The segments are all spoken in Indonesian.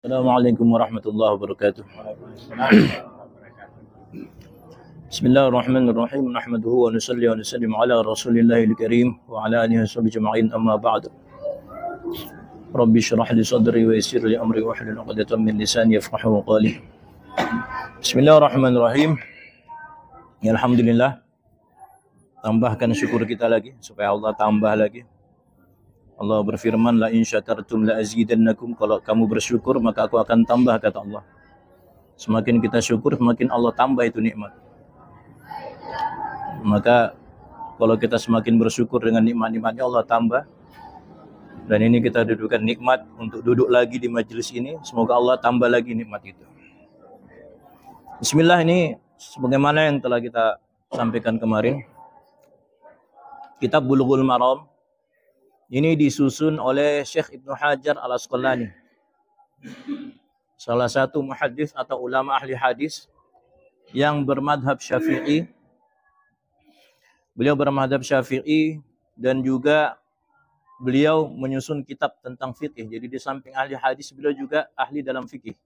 Assalamualaikum warahmatullahi wabarakatuh. Bismillahirrahmanirrahim. Nahmaduhu wa nusalli wa nusallim ala Rasulillahil Karim wa ala alihi washabihi ajma'in, amma ba'du. Rabbi shrah li sadri wa yassir li amri wa hlul 'uqdatam min lisani yafqahu qawli. Bismillahirrahmanirrahim. Ya, alhamdulillah. Tambahkan syukur kita lagi supaya Allah tambah lagi. Allah berfirman, la in syakartum la azidannakum. Kalau kamu bersyukur maka aku akan tambah, kata Allah. Semakin kita syukur semakin Allah tambah itu nikmat. Maka kalau kita semakin bersyukur dengan nikmat-nikmatnya Allah tambah. Dan ini kita dudukan nikmat untuk duduk lagi di majelis ini. Semoga Allah tambah lagi nikmat itu. Bismillah, ini sebagaimana yang telah kita sampaikan kemarin, kitab Bulughul Maram ini disusun oleh Syekh Ibnu Hajar Al-Asqalani, salah satu muhaddits atau ulama ahli hadis yang bermadhab Syafi'i. Beliau bermadhab Syafi'i dan juga beliau menyusun kitab tentang fikih. Jadi di samping ahli hadis, beliau juga ahli dalam fikih.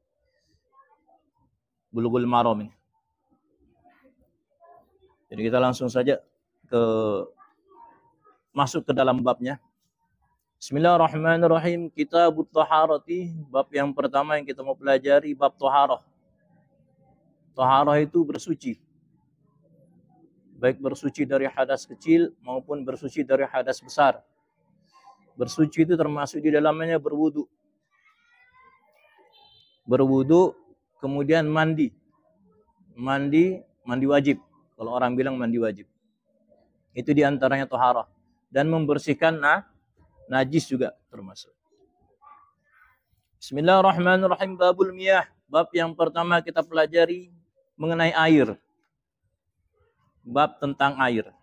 Bulughul Maram ini. Jadi kita langsung saja masuk ke dalam babnya. Bismillahirrahmanirrahim. Kitabut Thaharati, bab yang pertama yang kita mau pelajari, bab Thaharah. Thaharah itu bersuci. Baik bersuci dari hadas kecil maupun bersuci dari hadas besar. Bersuci itu termasuk di dalamnya berwudu. Berwudu, kemudian mandi. Mandi wajib. Kalau orang bilang mandi wajib. Itu diantaranya Thaharah. Dan membersihkan najis juga termasuk. Bismillahirrahmanirrahim. Babul miyah. Bab yang pertama kita pelajari mengenai air. Bab tentang air.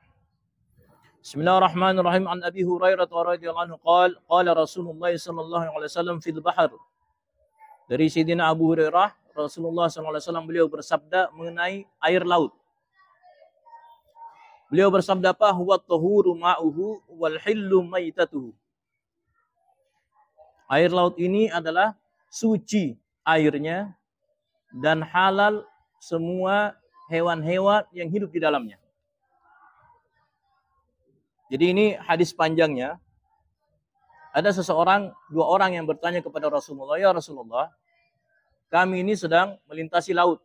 Bismillahirrahmanirrahim. An Abi Hurairah radhiyallahu anhu qala Rasulullah sallallahu alaihi wasallam fil bahr. Dari Sayyidina Abu Hurairah, Rasulullah sallallahu alaihi wasallam beliau bersabda mengenai air laut. Beliau bersabda apa? Huwa tahuru ma'uhu wal hillu maitatuhu. Air laut ini adalah suci airnya dan halal semua hewan-hewan yang hidup di dalamnya. Jadi ini hadis panjangnya. Ada dua orang yang bertanya kepada Rasulullah, ya Rasulullah, kami ini sedang melintasi laut,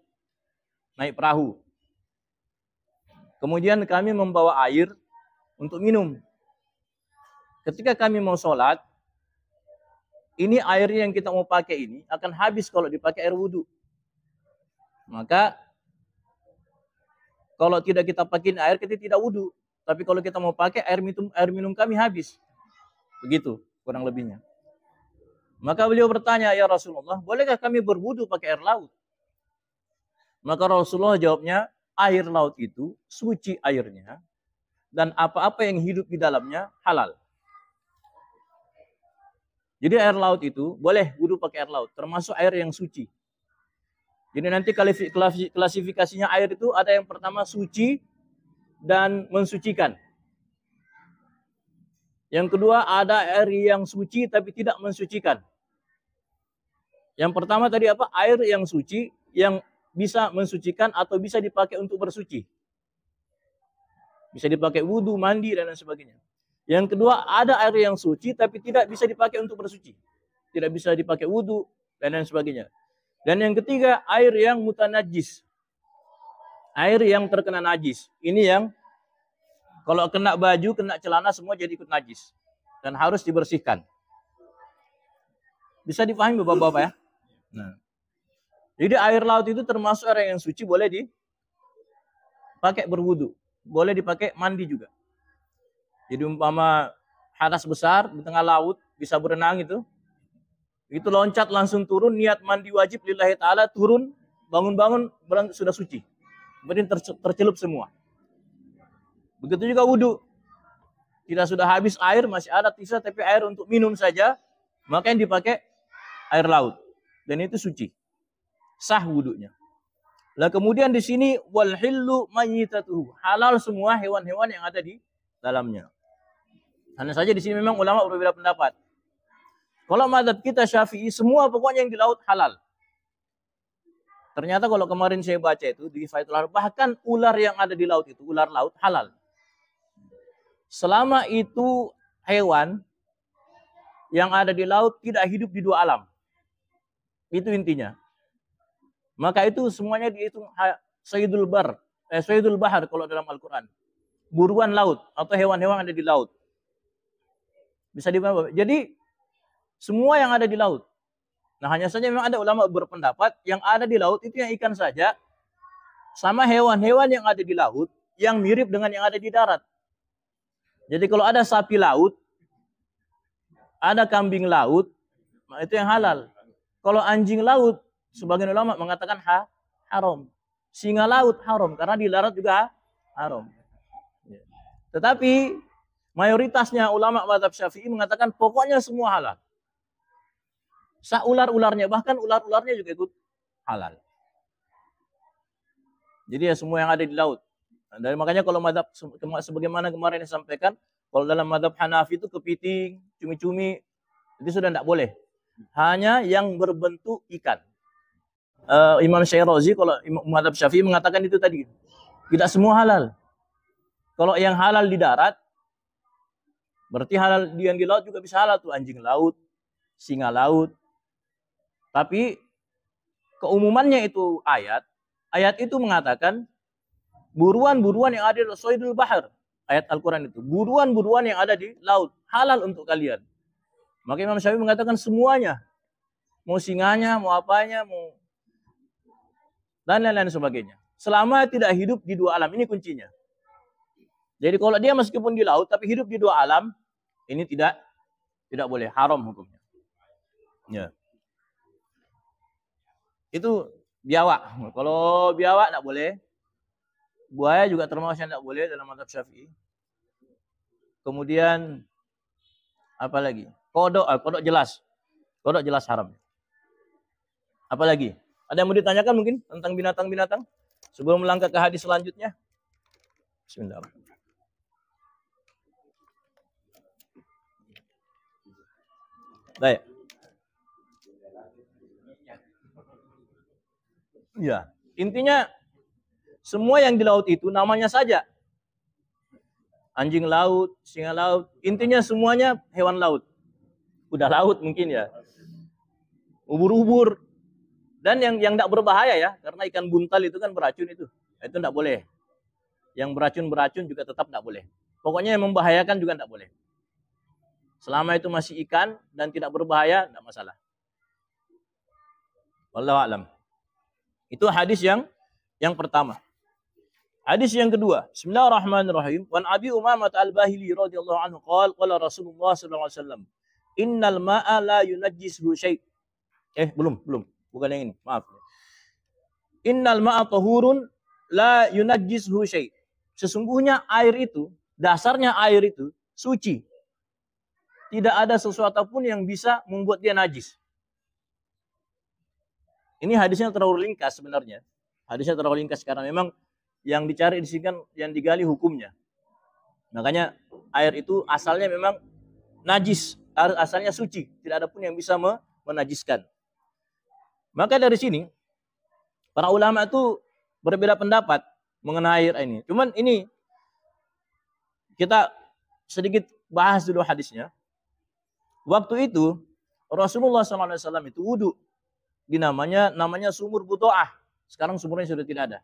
naik perahu. Kemudian kami membawa air untuk minum. Ketika kami mau sholat, ini air yang kita mau pakai ini akan habis kalau dipakai air wudhu. Maka kalau tidak kita pakai air, kita tidak wudhu. Tapi kalau kita mau pakai air minum kami habis. Begitu kurang lebihnya. Maka beliau bertanya, ya Rasulullah, bolehkah kami berwudhu pakai air laut? Maka Rasulullah jawabnya, air laut itu suci airnya dan apa-apa yang hidup di dalamnya halal. Jadi air laut itu boleh wudu pakai air laut, termasuk air yang suci. Jadi nanti klasifikasinya air itu ada yang pertama suci dan mensucikan. Yang kedua ada air yang suci tapi tidak mensucikan. Yang pertama tadi apa? Air yang suci yang bisa mensucikan atau bisa dipakai untuk bersuci. Bisa dipakai wudu, mandi dan lain sebagainya. Yang kedua, ada air yang suci tapi tidak bisa dipakai untuk bersuci. Tidak bisa dipakai wudu dan lain sebagainya. Dan yang ketiga, air yang mutanajis. Air yang terkena najis. Ini yang kalau kena baju, kena celana semua jadi ikut najis. Dan harus dibersihkan. Bisa dipahami Bapak-bapak ya? Nah. Jadi air laut itu termasuk air yang suci, boleh dipakai berwudu. Boleh dipakai mandi juga. Jadi umpama hadas besar di tengah laut, bisa berenang itu loncat langsung turun, niat mandi wajib lillahi ta'ala, turun, bangun-bangun, sudah suci. Kemudian tercelup semua. Begitu juga wudu. Tidak sudah habis air, masih ada sisa, tapi air untuk minum saja, maka yang dipakai air laut. Dan itu suci. Sah wudunya. Lah kemudian di sini wal hillu mayyitatuhu. Halal semua hewan-hewan yang ada di dalamnya. Hanya saja di sini memang ulama berbeda pendapat. Kalau mazhab kita Syafi'i, semua pokoknya yang di laut halal. Ternyata kalau kemarin saya baca itu di Fathul Bari, bahkan ular yang ada di laut itu, ular laut halal. Selama itu hewan yang ada di laut tidak hidup di dua alam. Itu intinya. Maka itu semuanya dihitung Sayyidul Bahar kalau dalam Al-Quran. Buruan laut atau hewan-hewan ada di laut. Bisa dipahami. Jadi semua yang ada di laut. Nah, hanya saja memang ada ulama berpendapat yang ada di laut itu yang ikan saja, sama hewan-hewan yang ada di laut yang mirip dengan yang ada di darat. Jadi kalau ada sapi laut, ada kambing laut, nah itu yang halal. Kalau anjing laut, sebagian ulama mengatakan haram. Singa laut haram karena di darat juga haram. Tetapi mayoritasnya ulama mazhab Syafi'i mengatakan pokoknya semua halal. Ular-ularnya, bahkan ular-ularnya juga ikut halal. Jadi ya semua yang ada di laut. Dan makanya kalau mazhab sebagaimana kemarin disampaikan, kalau dalam mazhab Hanafi itu kepiting, cumi-cumi itu sudah tidak boleh. Hanya yang berbentuk ikan. Imam Syirazi kalau mazhab Syafi'i mengatakan itu tadi. Tidak semua halal. Kalau yang halal di darat, berarti halal yang di laut juga bisa halal tuh, anjing laut, singa laut. Tapi keumumannya itu ayat itu mengatakan buruan-buruan yang ada di Sayyidul Bahar, ayat Al-Quran itu, buruan-buruan yang ada di laut halal untuk kalian. Maka Imam Syafi'i mengatakan semuanya, mau singanya, mau apanya, mau dan lain-lain sebagainya, selama tidak hidup di dua alam. Ini kuncinya. Jadi kalau dia meskipun di laut tapi hidup di dua alam, ini tidak boleh, haram hukumnya. Ya. Itu biawak. Kalau biawak tidak boleh. Buaya juga termasuk yang tidak boleh dalam mazhab Syafi'i. Kemudian apa lagi? Kodok jelas. Kodok jelas haram. Apa lagi? Ada yang mau ditanyakan mungkin tentang binatang-binatang sebelum melangkah ke hadis selanjutnya? Bismillahirrahmanirrahim. Baik. Ya, intinya semua yang di laut itu namanya saja. Anjing laut, singa laut, intinya semuanya hewan laut. Udah laut mungkin ya. Ubur-ubur. Dan yang tidak berbahaya ya, karena ikan buntal itu kan beracun itu. Itu tidak boleh. Yang beracun juga tetap tidak boleh. Pokoknya yang membahayakan juga tidak boleh. Selama itu masih ikan dan tidak berbahaya, tidak masalah. Wallahu a'lam. Itu hadis yang pertama. Hadis yang kedua. Bismillahirrahmanirrahim. Wan Abi Umamah Al-Bahili radhiyallahu anhu qala Rasulullah sallallahu alaihi wasallam, "Innal ma'a la yunajjisuhu syai'." Belum. Bukan yang ini. Maaf. Innal ma'a tahurun la yunajjisuhu syai'. Sesungguhnya air itu, dasarnya air itu suci. Tidak ada sesuatu pun yang bisa membuat dia najis. Ini hadisnya terlalu ringkas sebenarnya. Hadisnya terlalu ringkas karena memang yang dicari di sini kan yang digali hukumnya. Makanya air itu asalnya memang najis, asalnya suci, tidak ada pun yang bisa menajiskan. Maka dari sini para ulama itu berbeda pendapat mengenai air ini. Cuman ini kita sedikit bahas dulu hadisnya. Waktu itu Rasulullah SAW itu wudhu di namanya sumur Buto'ah. Sekarang sumurnya sudah tidak ada.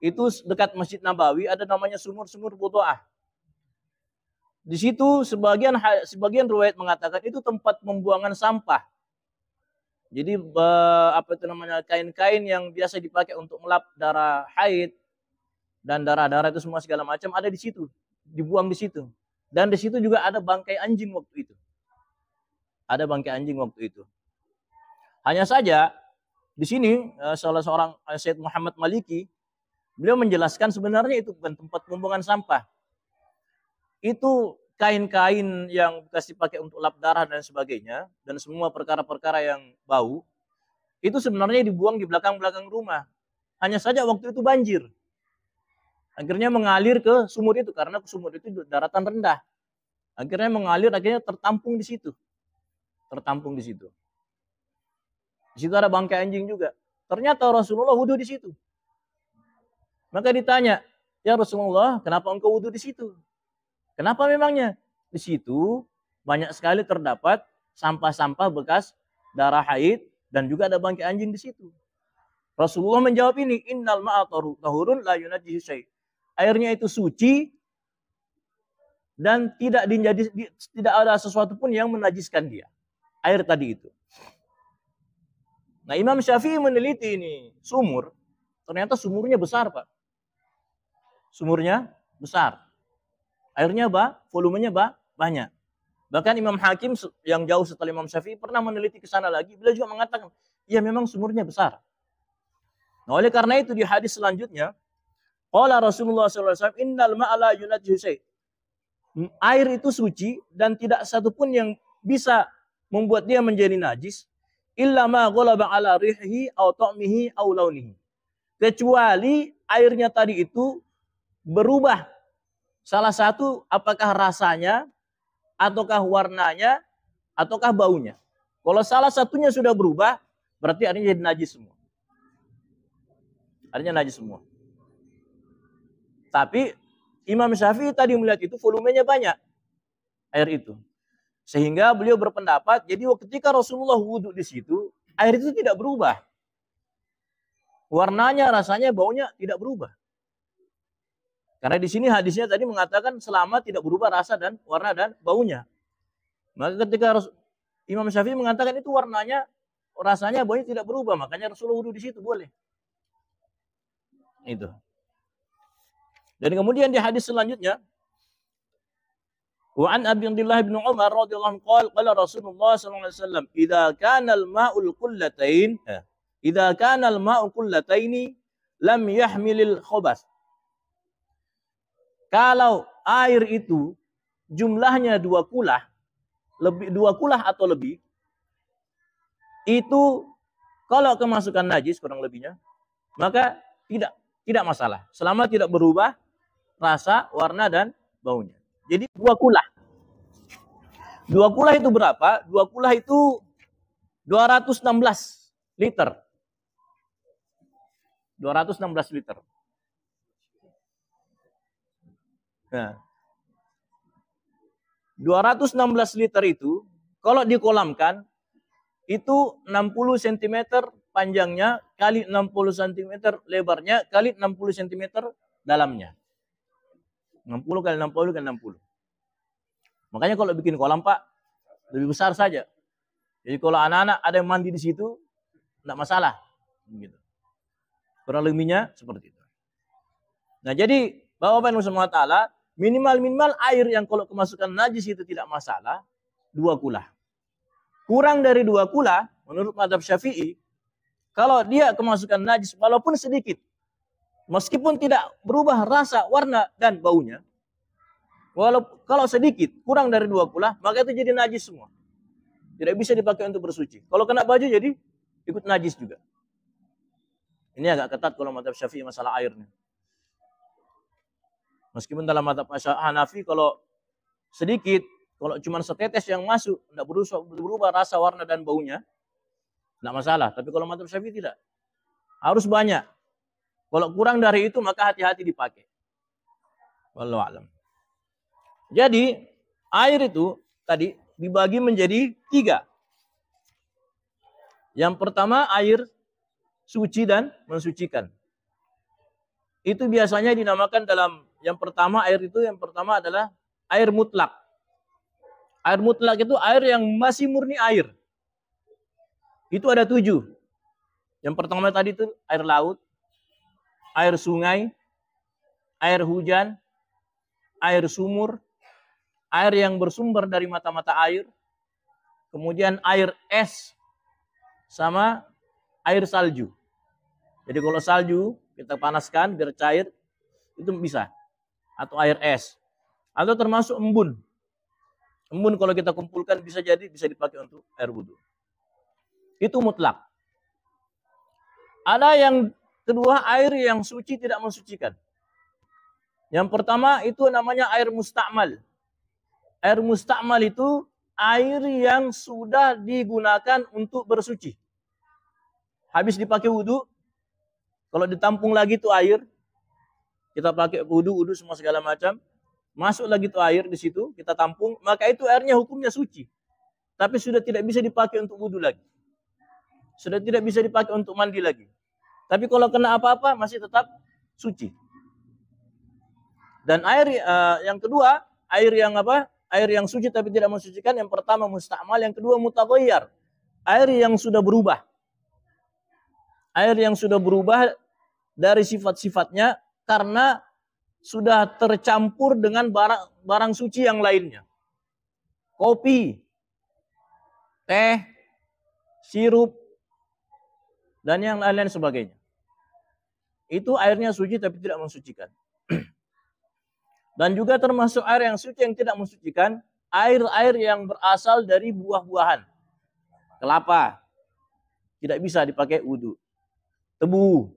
Itu dekat Masjid Nabawi ada namanya sumur Buto'ah. Di situ sebagian riwayat mengatakan itu tempat pembuangan sampah. Jadi kain-kain yang biasa dipakai untuk melap darah haid dan darah-darah itu semua segala macam ada di situ, dibuang di situ. Dan di situ juga ada bangkai anjing waktu itu. Ada bangkai anjing waktu itu. Hanya saja di sini salah seorang Syed Muhammad Maliki, beliau menjelaskan sebenarnya itu bukan tempat pembuangan sampah. Itu kain-kain yang bekas dipakai untuk lap darah dan sebagainya, dan semua perkara-perkara yang bau, itu sebenarnya dibuang di belakang-belakang rumah. Hanya saja waktu itu banjir. Akhirnya mengalir ke sumur itu, karena sumur itu daratan rendah. Akhirnya mengalir, akhirnya tertampung di situ. tertampung di situ. Di situ ada bangkai anjing juga. Ternyata Rasulullah wudhu di situ. Maka ditanya, ya Rasulullah, kenapa engkau wudhu di situ? Kenapa memangnya? Di situ banyak sekali terdapat sampah-sampah bekas darah haid dan juga ada bangkai anjing di situ. Rasulullah menjawab ini, innal ma'a tahurun la yunajjisu syai'. Airnya itu suci dan tidak ada sesuatu pun yang menajiskan dia. Air tadi itu. Nah, Imam Syafi'i meneliti ini sumur. Ternyata sumurnya besar, Pak. Sumurnya besar. Airnya volumenya banyak. Bahkan Imam Hakim yang jauh setelah Imam Syafi'i pernah meneliti ke sana lagi. Beliau juga mengatakan, ya memang sumurnya besar. Nah, oleh karena itu di hadis selanjutnya, qala Rasulullah SAW, innal ma'ala yunajjisu syai'. Air itu suci dan tidak satu pun yang bisa membuat dia menjadi najis illa ma ghalaba ala rihihi aw ta'mihi aw launihi. Kecuali airnya tadi itu berubah. Salah satu apakah rasanya, ataukah warnanya, ataukah baunya. Kalau salah satunya sudah berubah, berarti artinya jadi najis semua. Artinya najis semua. Tapi Imam Syafi'i tadi melihat itu volumenya banyak air itu. Sehingga beliau berpendapat, jadi ketika Rasulullah wudhu di situ, air itu tidak berubah. Warnanya, rasanya, baunya tidak berubah. Karena di sini hadisnya tadi mengatakan selama tidak berubah rasa dan warna dan baunya. Maka ketika Imam Syafi'i mengatakan itu warnanya, rasanya, baunya tidak berubah, makanya Rasulullah wudhu di situ boleh. Itu. Dan kemudian di hadis selanjutnya, wa an Abi Abdullah bin Umar radhiyallahu anhu qala Rasulullah sallallahu alaihi wasallam, idza kana al-ma'ul qullataini lam yahmilil khabath. Kalau air itu jumlahnya 2 kulah, lebih 2 kulah atau lebih, itu kalau kemasukan najis kurang lebihnya, maka tidak masalah. Selama tidak berubah rasa, warna, dan baunya. Jadi 2 kulah. 2 kulah itu berapa? 2 kulah itu 216 liter. 216 liter. Nah, 216 liter itu kalau dikolamkan itu 60 cm panjangnya kali 60 cm lebarnya kali 60 cm dalamnya. 60 kali 60 kali 60. Makanya kalau bikin kolam, Pak, lebih besar saja. Jadi kalau anak-anak ada yang mandi di situ, enggak masalah. Gitu. Kurang lebihnya seperti itu. Nah, jadi Bapak Ibu Subhanahu wa taala, minimal air yang kalau kemasukan najis itu tidak masalah, 2 kulah. Kurang dari 2 kulah, menurut mazhab Syafi'i, kalau dia kemasukan najis walaupun sedikit, meskipun tidak berubah rasa, warna, dan baunya, kalau sedikit, kurang dari 2 kulah, maka itu jadi najis semua. Tidak bisa dipakai untuk bersuci. Kalau kena baju jadi ikut najis juga. Ini agak ketat kalau mazhab Syafi'i masalah airnya. Meskipun dalam mazhab Hanafi kalau sedikit, kalau cuma setetes yang masuk, tidak berubah rasa, warna, dan baunya, tidak masalah. Tapi kalau mazhab Syafi'i tidak. Harus banyak. Kalau kurang dari itu, maka hati-hati dipakai. Wallahu a'lam. Jadi, air itu tadi dibagi menjadi 3. Yang pertama, air suci dan mensucikan. Itu biasanya dinamakan yang pertama adalah air mutlak. Air mutlak itu air yang masih murni air. Itu ada 7. Yang pertama tadi itu air laut, air sungai, air hujan, air sumur, air yang bersumber dari mata-mata air, kemudian air es, sama air salju. Jadi kalau salju kita panaskan biar cair, itu bisa. Atau air es. Atau termasuk embun. Embun kalau kita kumpulkan bisa dipakai untuk air wudhu. Itu mutlak. Ada yang kedua, air yang suci tidak mensucikan. Yang pertama itu namanya air mustakmal. Air mustakmal itu air yang sudah digunakan untuk bersuci. Habis dipakai wudhu, kalau ditampung lagi tuh air, kita pakai wudhu semua segala macam, masuk lagi tuh air di situ, kita tampung, maka itu airnya hukumnya suci. Tapi sudah tidak bisa dipakai untuk wudhu lagi. Sudah tidak bisa dipakai untuk mandi lagi. Tapi kalau kena apa-apa masih tetap suci. Dan air yang kedua, air yang apa? Air yang suci tapi tidak mensucikan. Yang pertama musta'mal, yang kedua mutaghayyar. Air yang sudah berubah. Air yang sudah berubah dari sifat-sifatnya karena sudah tercampur dengan barang suci yang lainnya. Kopi, teh, sirup, dan yang lain-lain sebagainya. Itu airnya suci tapi tidak mensucikan. Dan juga termasuk air yang suci yang tidak mensucikan, air-air yang berasal dari buah-buahan. Kelapa, tidak bisa dipakai wudhu. Tebu,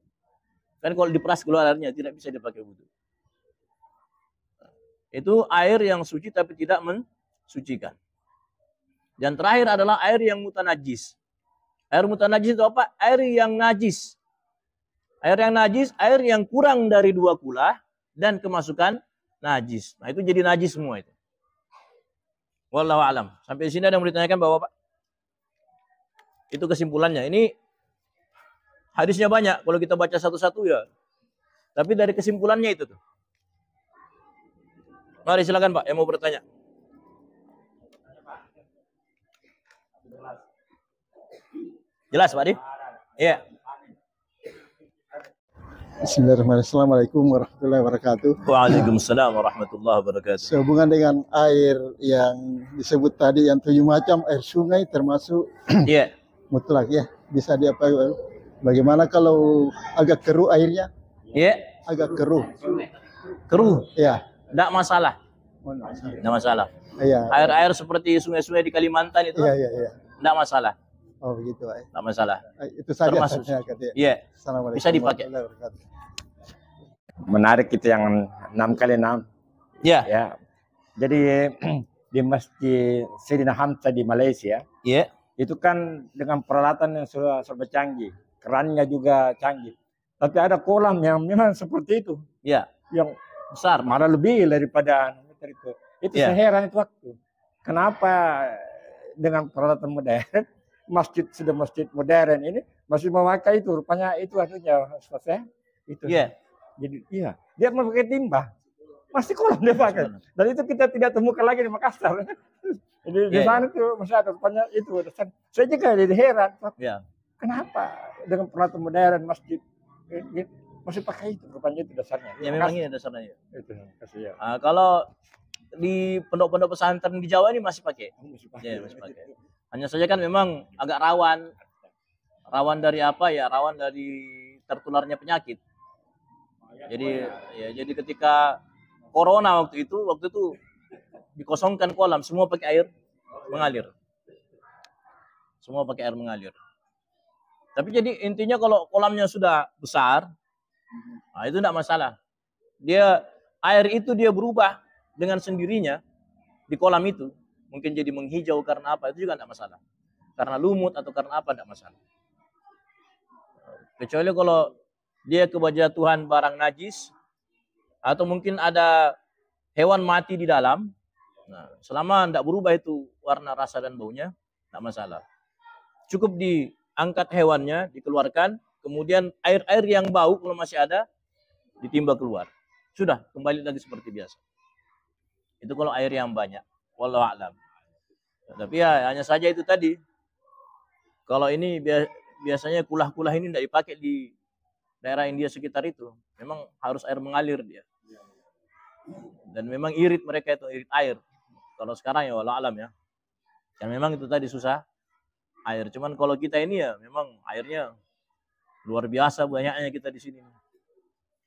kan kalau diperas keluar airnya, tidak bisa dipakai wudhu. Itu air yang suci tapi tidak mensucikan. Dan terakhir adalah air yang mutanajis. Air mutanajis itu apa? Air yang najis. Air yang najis, air yang kurang dari 2 kula dan kemasukan najis. Nah itu jadi najis semua itu. Wallahu a'lam. Sampai di sini ada yang mau ditanyakan Bapak? Itu kesimpulannya. Ini hadisnya banyak. Kalau kita baca satu-satu ya. Tapi dari kesimpulannya itu tuh. Mari silakan Pak yang mau bertanya. Jelas Pak Di? Iya. Bismillahirrahmanirrahim. Assalamualaikum warahmatullahi wabarakatuh. Waalaikumsalam warahmatullahi wabarakatuh. Sehubungan dengan air yang disebut tadi yang 7 macam air sungai termasuk Iya. mutlak ya. Bisa diapakan? Bagaimana kalau agak keruh airnya? Iya. Agak keruh. Keruh? Ya. Tidak masalah. Tidak masalah. Iya. Air-air seperti sungai-sungai di Kalimantan itu tidak masalah. Oh begitu, Pak. Tidak masalah. Itu saja. Termasuk. Iya. Bisa dipakai. Menarik itu yang 6x6. Iya. Ya. Jadi di Masjid Sayyidina Hamzah di Malaysia, Iya. itu kan dengan peralatan yang serba canggih, kerannya juga canggih. Tapi ada kolam yang memang seperti itu. Iya. Yang Besar. malah lebih daripada itu. Itu Iya. saya heran itu waktu. Kenapa dengan peralatan modern, masjid modern ini masih memakai itu, rupanya itu anunya selesai itu. Iya. Jadi iya, dia memakai timba. Masih kolam dia pakai. Dan itu kita tidak temukan lagi di Makassar. Jadi di sana tuh masih ada, rupanya itu. Saya juga jadi heran. Iya. Kenapa dengan peralatan modern masjid masih pakai itu, rupanya itu dasarnya. Ya memang ini dasarnya. Itu kasih ya. Kalau di pondok-pondok pesantren di Jawa ini masih pakai. Ya, masih pakai. Hanya saja kan memang agak rawan. Rawan dari apa ya? Rawan dari tertularnya penyakit. Jadi ketika corona waktu itu dikosongkan kolam, semua pakai air mengalir. Semua pakai air mengalir. Tapi jadi intinya kalau kolamnya sudah besar, nah itu tidak masalah. Air itu dia berubah dengan sendirinya di kolam itu. Mungkin jadi menghijau karena apa, itu juga tidak masalah. Karena lumut atau karena apa, tidak masalah. Kecuali kalau dia kebajatuhan barang najis, atau mungkin ada hewan mati di dalam. Nah, selama tidak berubah itu warna, rasa, dan baunya, tidak masalah. Cukup diangkat hewannya, dikeluarkan, kemudian air-air yang bau kalau masih ada, ditimba keluar. Sudah, kembali lagi seperti biasa. Itu kalau air yang banyak. Wallahu a'lam. Tapi ya hanya saja itu tadi. Kalau ini biasanya kulah-kulah ini tidak dipakai di daerah India sekitar itu. Memang harus air mengalir dia. Dan memang irit mereka itu, irit air. Kalau sekarang ya wallahu a'lam ya. Dan memang itu tadi susah air. Cuman kalau kita ini ya memang airnya luar biasa banyaknya kita di sini.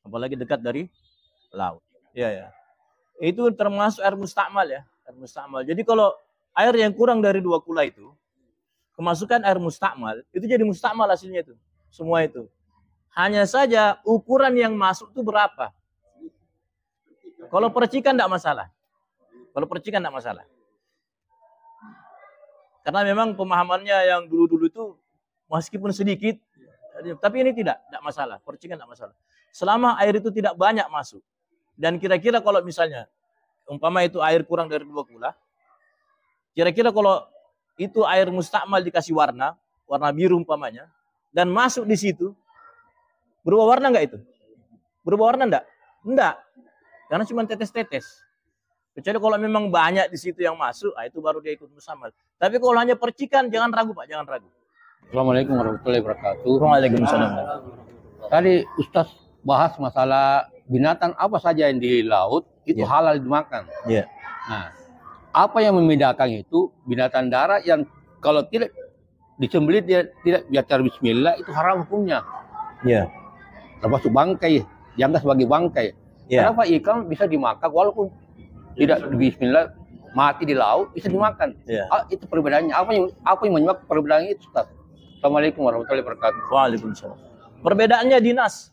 Apalagi dekat dari laut. Ya. Itu termasuk air mustakmal ya. Air mustakmal. Jadi kalau air yang kurang dari 2 kula itu, kemasukan air mustakmal, itu jadi mustakmal hasilnya itu. Semua itu. Hanya saja ukuran yang masuk itu berapa. Kalau percikan tidak masalah. Karena memang pemahamannya yang dulu-dulu itu meskipun sedikit, tapi ini tidak masalah. Percikan tidak masalah. Selama air itu tidak banyak masuk. Dan kira-kira kalau misalnya, umpama itu air kurang dari 2 kula, kira-kira kalau itu air mustakmal dikasih warna biru umpamanya, dan masuk di situ, berubah warna enggak itu? Berubah warna enggak? Enggak. Karena cuma tetes-tetes. Kecuali kalau memang banyak di situ yang masuk, itu baru dia ikut mustakmal. Tapi kalau hanya percikan, jangan ragu Pak, jangan ragu. Assalamualaikum warahmatullahi wabarakatuh. Waalaikumsalam. Tadi Ustaz bahas masalah binatang apa saja yang di laut itu halal dimakan. Iya. Nah, apa yang membedakan itu binatang darat yang kalau tidak disembelih dia tidak bicara bismillah itu haram hukumnya. Iya. Termasuk bangkai, dianggap sebagai bangkai. Iya. Kenapa ikan bisa dimakan walaupun tidak bismillah mati di laut bisa dimakan? Iya. Itu perbedaannya. Apa yang menyebabkan perbedaan itu, Ustaz? Assalamualaikum warahmatullahi wabarakatuh. Waalaikumsalam. Perbedaannya di nas.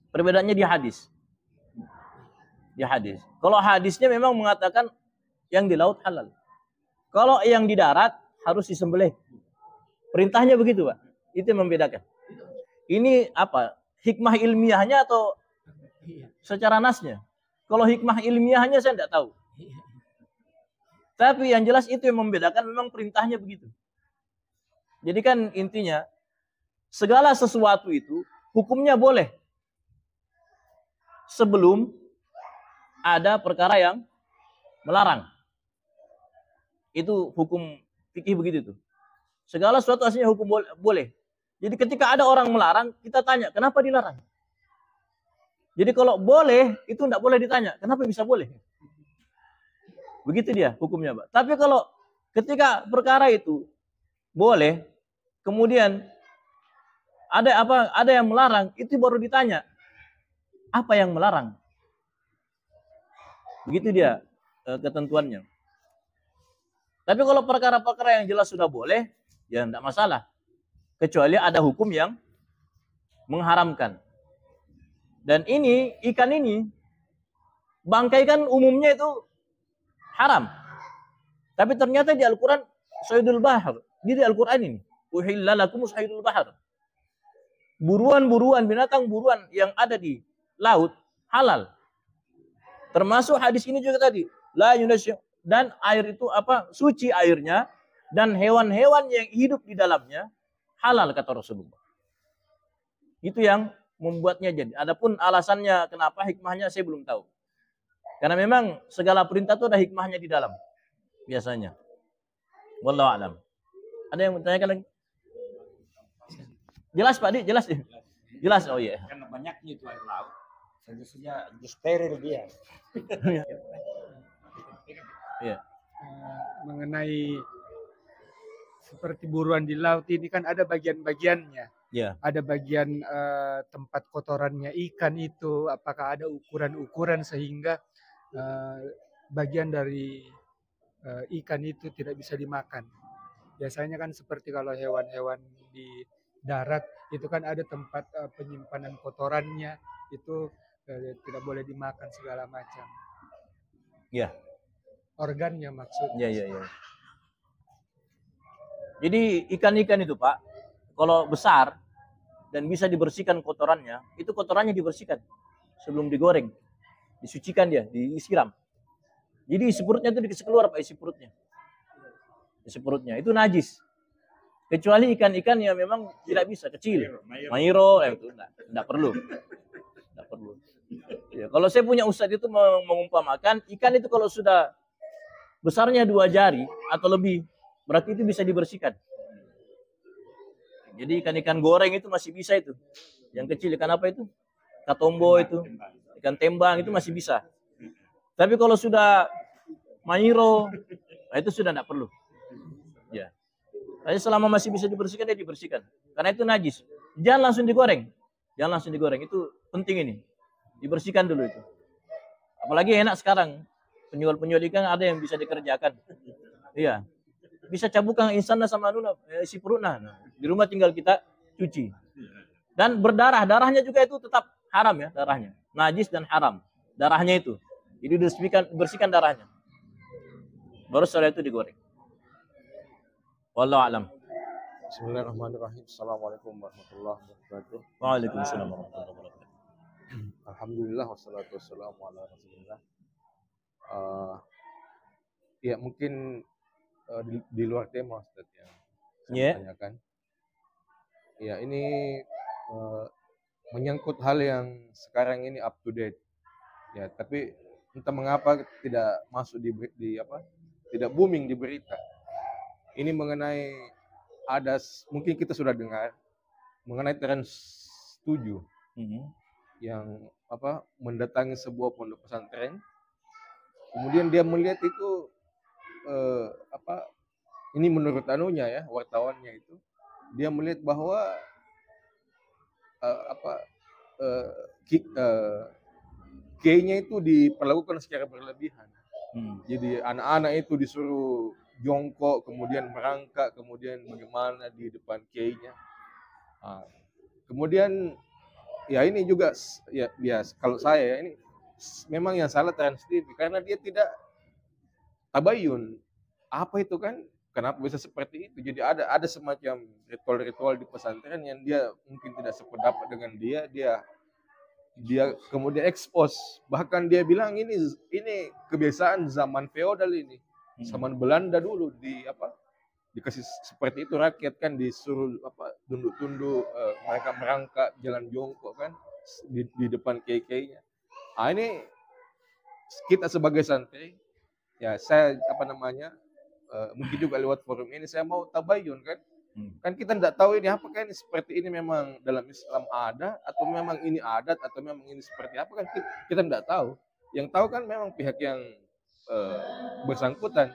Perbedaannya di hadis. Di hadis. Kalau hadisnya memang mengatakan yang di laut halal. Kalau yang di darat harus disembelih. Perintahnya begitu, Pak. Itu yang membedakan. Ini apa? Hikmah ilmiahnya atau secara nasnya? Kalau hikmah ilmiahnya saya tidak tahu. Tapi yang jelas itu yang membedakan memang perintahnya begitu. Jadi kan intinya segala sesuatu itu hukumnya boleh sebelum ada perkara yang melarang. Itu hukum fikih begitu tuh. Segala sesuatu aslinya hukum boleh. Jadi ketika ada orang melarang, kita tanya, kenapa dilarang? Jadi kalau boleh, itu tidak boleh ditanya, kenapa bisa boleh? Begitu dia hukumnya, Pak. Tapi kalau ketika perkara itu boleh, kemudian ada yang melarang, itu baru ditanya, apa yang melarang? Begitu dia ketentuannya. Tapi kalau perkara-perkara yang jelas sudah boleh, ya tidak masalah. Kecuali ada hukum yang mengharamkan. Dan ini, ikan ini, bangkai kan umumnya itu haram. Tapi ternyata di Al-Quran, saydul bahar. Di Al-Quran ini, uhilla lakum saydul bahar. Buruan-buruan, binatang buruan yang ada di laut, halal. Termasuk hadis ini juga tadi. La yunasya, dan air itu apa? Suci airnya. Dan hewan-hewan yang hidup di dalamnya, halal kata Rasulullah. Itu yang membuatnya jadi. Adapun alasannya kenapa, hikmahnya saya belum tahu. Karena memang segala perintah itu ada hikmahnya di dalam. Biasanya. Wallahu a'lam. Ada yang bertanyakan lagi? Jelas Pak Di? Jelas? Jelas, oh iya. Karena banyaknya itu air laut. Saja steril dia. Iya. Mengenai seperti buruan di laut ini kan ada bagian-bagiannya. Iya. Ada bagian tempat kotorannya ikan itu, apakah ada ukuran-ukuran sehingga bagian dari ikan itu tidak bisa dimakan. Biasanya kan seperti kalau hewan-hewan di darat itu kan ada tempat penyimpanan kotorannya, itu tidak boleh dimakan segala macam. Iya. Organnya maksudnya. Iya. Jadi ikan-ikan itu Pak, kalau besar dan bisa dibersihkan kotorannya, itu kotorannya dibersihkan sebelum digoreng. Disucikan dia, disiram. Jadi isi perutnya itu dikasih keluar Pak, isi perutnya. Isi perutnya, itu najis. Kecuali ikan-ikan yang memang tidak bisa, kecil. Mairo, itu enggak perlu. Enggak perlu. Ya, kalau saya punya ustadz itu mengumpamakan, ikan itu kalau sudah besarnya 2 jari atau lebih, berarti itu bisa dibersihkan. Jadi ikan-ikan goreng itu masih bisa itu. Yang kecil ikan apa itu? Katombo itu. Ikan tembang itu masih bisa. Tapi kalau sudah mairo, itu sudah tidak perlu. Ya. Tapi selama masih bisa dibersihkan, dia dibersihkan. Karena itu najis. Jangan langsung digoreng. Jangan langsung digoreng. Itu penting ini. Dibersihkan dulu itu. Apalagi enak sekarang. Penjual-penjual ikan ada yang bisa dikerjakan. Iya. Bisa cabukkan insana sama isi perutnya. Di rumah tinggal kita cuci. Dan berdarah. Darahnya juga itu tetap haram ya darahnya. Najis dan haram. Darahnya itu. Jadi dibersihkan darahnya. Baru setelah itu digoreng. Wallahu alam. Bismillahirrahmanirrahim. Assalamualaikum warahmatullahi wabarakatuh. Waalaikumsalam warahmatullahi wabarakatuh. Alhamdulillah wassalatu wassalamu ala Rasulillah. Ya mungkin di luar tema Ustaz yang saya tanyakan. Ya ini menyangkut hal yang sekarang ini up to date. Ya, tapi entah mengapa tidak masuk di apa? Tidak booming di berita. Ini mengenai mungkin kita sudah dengar mengenai Trans 7 yang apa mendatangi sebuah pondok pesantren. Kemudian dia melihat itu ini menurut anunya ya, wartawannya itu, dia melihat bahwa kiainya itu diperlakukan secara berlebihan. Jadi anak-anak itu disuruh jongkok, kemudian merangkak, kemudian bagaimana di depan kiainya. Kemudian ya ini juga ya bias kalau saya ya, ini memang yang salah Trans TV karena dia tidak tabayun. Apa itu kan? Kenapa bisa seperti itu? Jadi ada semacam ritual-ritual di pesantren yang dia mungkin tidak sependapat dengan dia kemudian expose. Bahkan dia bilang ini kebiasaan zaman feodal ini. Zaman Belanda dulu dikasih seperti itu rakyat kan disuruh tunduk-tunduk, mereka merangkak jalan jongkok kan di depan kiai-kiainya. Ini kita sebagai santri ya saya mungkin juga lewat forum ini saya mau tabayun kan. Kan kita tidak tahu ini apakah ini seperti ini memang dalam Islam ada atau memang ini adat atau memang ini seperti apa kan kita tidak tahu. Yang tahu kan memang pihak yang bersangkutan.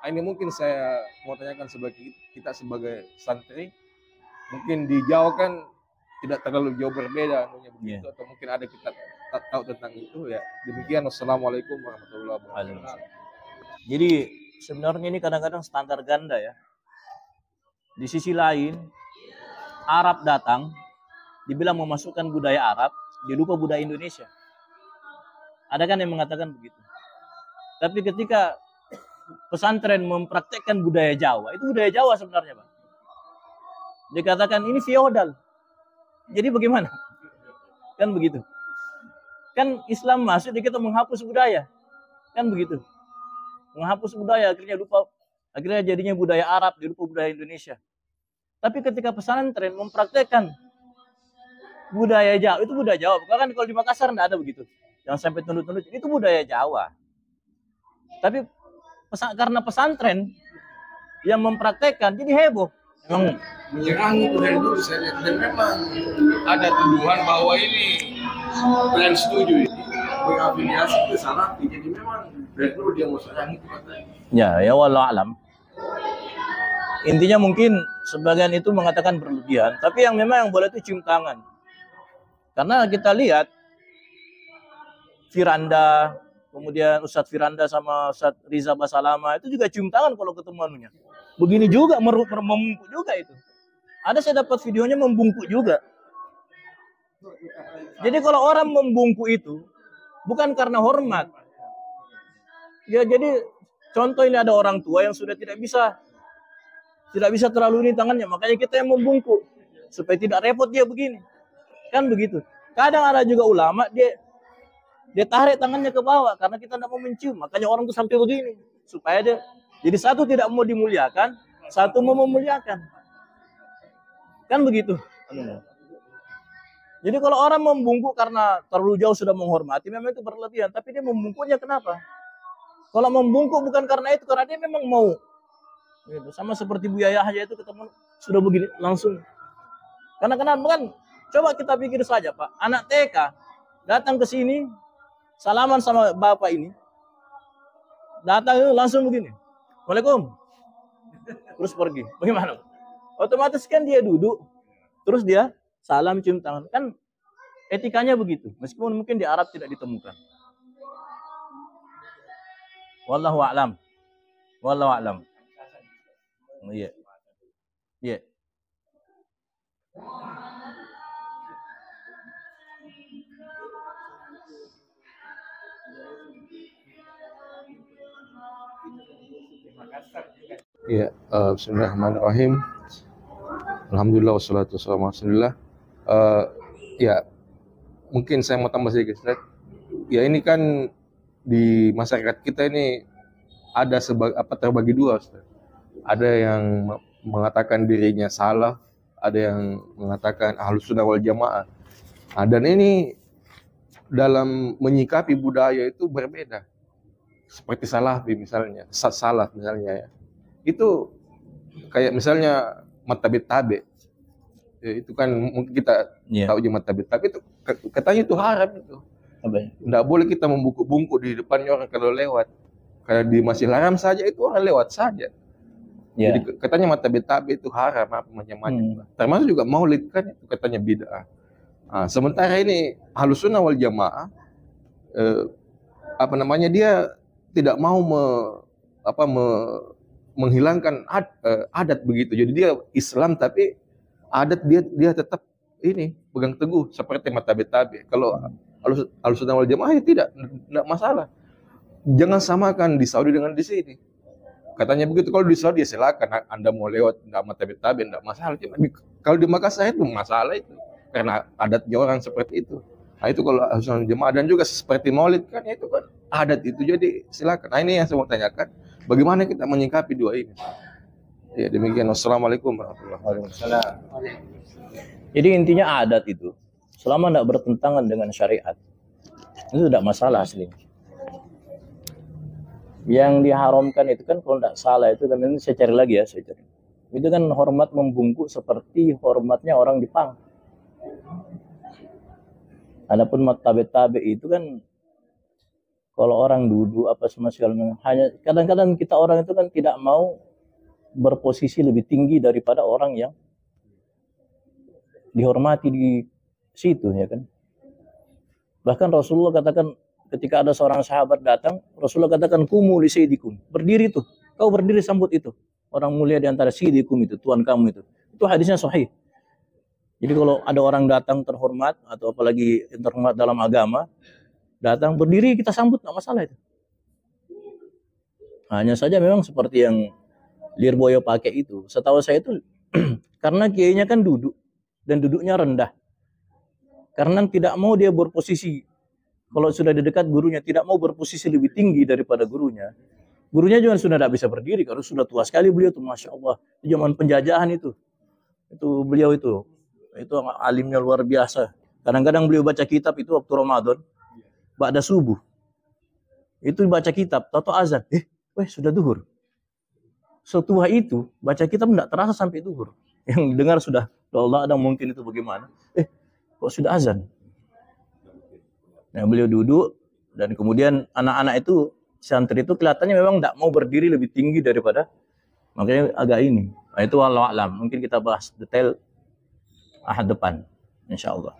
Ini mungkin saya mau tanyakan sebagai kita sebagai santri, mungkin di Jawa kan tidak terlalu jauh berbeda begitu atau mungkin ada kita tak tahu tentang itu ya. Demikian, wassalamualaikum warahmatullahi wabarakatuh. Jadi sebenarnya ini kadang-kadang standar ganda ya. Di sisi lain, Arab datang, dibilang memasukkan budaya Arab, dia lupa budaya Indonesia. Ada kan yang mengatakan begitu. Tapi ketika pesantren mempraktekkan budaya Jawa, itu budaya Jawa sebenarnya, Pak. Dikatakan ini feodal. Jadi bagaimana? Kan begitu. Kan Islam masuk, kita menghapus budaya. Kan begitu. Menghapus budaya, akhirnya jadinya budaya Arab, dilupa budaya Indonesia. Tapi ketika pesantren mempraktekkan budaya Jawa, itu budaya Jawa. Bahkan kalau di Makassar tidak ada begitu. Jangan sampai tunduk-tunduk, itu budaya Jawa. Tapi karena pesantren yang mempraktekkan, jadi heboh. Memang menyerang itu dari dulu saya lihat. Dan memang ada tuduhan bahwa ini Trans 7 ini berafiliasi ke Salafi. Jadi memang dari dulu dia mau serang itu katanya. Ya wallahu alam. Intinya mungkin sebagian itu mengatakan berlebihan, tapi yang memang yang boleh itu cium tangan. Karena kita lihat Firanda, kemudian Ustadz Firanda sama Ustadz Riza Basalama itu juga cium tangan kalau ketemu anunya. Begini juga membungkuk juga itu. Ada saya dapat videonya membungkuk juga. Jadi kalau orang membungkuk itu bukan karena hormat. Ya jadi contoh ini ada orang tua yang sudah tidak bisa terlalu ini tangannya, makanya kita yang membungkuk supaya tidak repot dia begini. Kan begitu. Kadang ada juga ulama dia tarik tangannya ke bawah karena kita tidak mau mencium, makanya orang itu sampai begini supaya dia jadi satu tidak mau dimuliakan, satu mau memuliakan. Kan begitu. Jadi kalau orang membungkuk karena terlalu jauh sudah menghormati, memang itu berlebihan. Tapi dia membungkuknya kenapa? Kalau membungkuk bukan karena itu, karena dia memang mau. Gitu. Sama seperti Buya Yahya itu ketemu sudah begini langsung. Karena kenapa kan? Coba kita pikir saja Pak, anak TK datang ke sini, salaman sama bapak ini, datang langsung begini, Waalaikumsalam, terus pergi. Bagaimana? Otomatis kan dia duduk, terus dia salam cium tangan. Kan etikanya begitu, meskipun mungkin di Arab tidak ditemukan. Wallahu a'lam. Wallahu a'lam. Iya. Iya. Ya, bismillahirrahmanirrahim. Alhamdulillah wassalatu wassalamu ala Rasulillah. Ya, mungkin saya mau tambah sedikit, Ustaz. Ya, ini kan di masyarakat kita ini ada terbagi dua, Ustaz. Ada yang mengatakan dirinya salah, ada yang mengatakan ahlus sunnah wal jamaah. Nah, dan ini dalam menyikapi budaya itu berbeda. Seperti salafi misalnya, salaf misalnya ya. Itu kayak misalnya matabit tabe. Ya, itu kan mungkin kita tahu juga matabit tabe itu katanya itu haram itu. Nggak boleh kita membungkuk-bungkuk di depannya orang kalau lewat. Karena di masjid haram saja itu orang lewat saja. Jadi katanya matabit tabe itu haram apa macam-macam. Termasuk juga maulid kan itu katanya bid'ah. Nah, sementara ini Ahlus Sunnah wal Jamaah dia tidak mau menghilangkan adat begitu. Jadi dia Islam tapi adat dia tetap ini pegang teguh seperti matabit tabe. Kalau Ahlus Sunnah wal Jamaah ya tidak masalah. Jangan samakan di Saudi dengan di sini. Katanya begitu. Kalau di Saudi ya silakan Anda mau lewat enggak matabit tabe enggak masalah. Kalau di Makassar itu masalah itu karena adatnya orang seperti itu. Nah, itu kalau Ahlus Sunnah wal Jamaah dan juga seperti Maulid kan itu kan adat itu, jadi silakan. Nah, ini yang saya mau tanyakan, bagaimana kita menyikapi dua ini? Ya, demikian. Wassalamualaikum warahmatullahi wabarakatuh. Jadi intinya adat itu selama tidak bertentangan dengan syariat itu tidak masalah asli. Yang diharamkan itu kan kalau tidak salah itu, dan ini saya cari lagi ya, itu kan hormat membungkuk seperti hormatnya orang Jepang. Adapun matabit tabe itu kan kalau orang duduk apa semacam, hanya kadang-kadang kita orang itu kan tidak mau berposisi lebih tinggi daripada orang yang dihormati di situ, ya kan. Bahkan Rasulullah katakan ketika ada seorang sahabat datang, Rasulullah katakan kumu li sayyidikum, berdiri tuh, kau berdiri sambut itu orang mulia di antara sayyidikum itu, tuan kamu itu. Itu hadisnya sahih. Jadi kalau ada orang datang terhormat atau apalagi terhormat dalam agama, datang berdiri kita sambut, nggak masalah itu. Hanya saja memang seperti yang Lirboyo pakai itu, setahu saya itu karena kiainya kan duduk dan duduknya rendah. Karena tidak mau dia berposisi, kalau sudah di dekat gurunya tidak mau berposisi lebih tinggi daripada gurunya. Gurunya juga sudah tidak bisa berdiri karena sudah tua sekali beliau tuh, masya Allah. Di zaman penjajahan itu beliau itu alimnya luar biasa. Kadang-kadang beliau baca kitab itu waktu Ramadan, ba'da subuh. Itu baca kitab, tahu azan. Sudah duhur. Setua itu, baca kitab tidak terasa sampai duhur. Yang dengar sudah, Allah ada mungkin itu bagaimana. Kok sudah azan? Nah, beliau duduk, dan kemudian anak-anak itu, santri itu kelihatannya memang tidak mau berdiri lebih tinggi daripada, makanya agak ini. Nah, itu wallahu a'lam. Mungkin kita bahas detail ahad depan, insya Allah.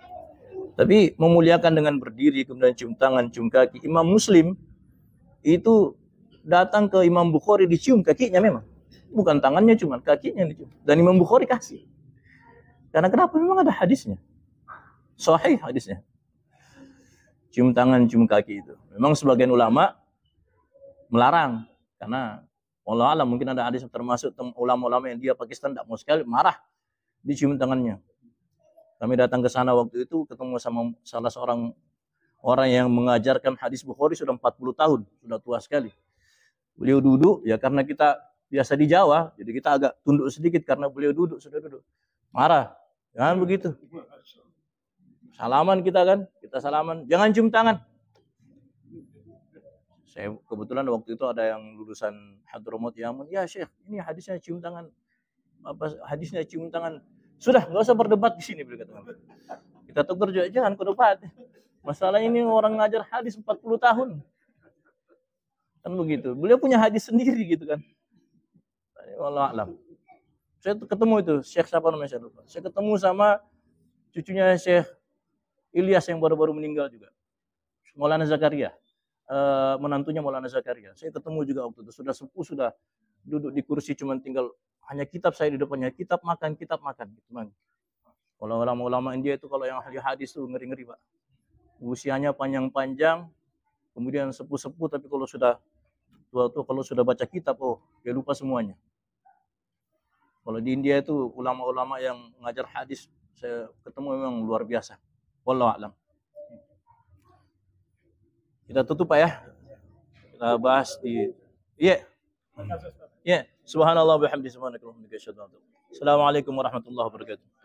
Tapi memuliakan dengan berdiri, kemudian cium tangan, cium kaki. Imam Muslim itu datang ke Imam Bukhari dicium kakinya memang. Bukan tangannya, cuma kakinya yang dicium. Dan Imam Bukhari kasih. Karena kenapa? Memang ada hadisnya. Sahih hadisnya. Cium tangan, cium kaki itu. Memang sebagian ulama melarang. Karena wallahu a'lam mungkin ada hadis termasuk ulama-ulama yang dia Pakistan tidak mau sekali, marah dicium tangannya. Kami datang ke sana waktu itu ketemu sama salah seorang orang yang mengajarkan hadis Bukhari sudah 40 tahun, sudah tua sekali. Beliau duduk, ya karena kita biasa di Jawa, jadi kita agak tunduk sedikit karena beliau sudah duduk. Marah, jangan begitu. Salaman kita kan, kita salaman, jangan cium tangan. Saya kebetulan waktu itu ada yang lulusan Hadramaut Yaman, ya Syekh, ini hadisnya cium tangan. Apa hadisnya cium tangan? Sudah, nggak usah berdebat di sini, beliau katakan. Kita tukar juga, jangan berdebat. Masalah ini orang ngajar hadis 40 tahun. Kan begitu. Beliau punya hadis sendiri gitu kan. Wallahu a'lam. Saya ketemu itu, Syekh siapa namanya saya lupa. Saya ketemu sama cucunya Syekh Ilyas yang baru-baru meninggal juga. Maulana Zakaria. Menantunya Maulana Zakaria. Saya ketemu juga waktu itu. Sudah sepuh, sudah duduk di kursi, cuman tinggal hanya kitab saya di depannya, kitab makan. Gitu, kalau ulama-ulama India itu kalau yang ahli hadis itu ngeri-ngeri, Pak. Usianya panjang-panjang, kemudian sepuh-sepuh, tapi kalau sudah tua-tua, kalau sudah baca kitab, dia lupa semuanya. Kalau di India itu ulama-ulama yang ngajar hadis saya ketemu memang luar biasa. Wallahu a'lam. Kita tutup Pak ya. Kita bahas di Subhanallah bihamdihi subhanakallahumma wa bihamdika asyhadu an la ilaha illa anta astaghfiruka wa atubu ilaik. Assalamualaikum warahmatullahi wabarakatuh.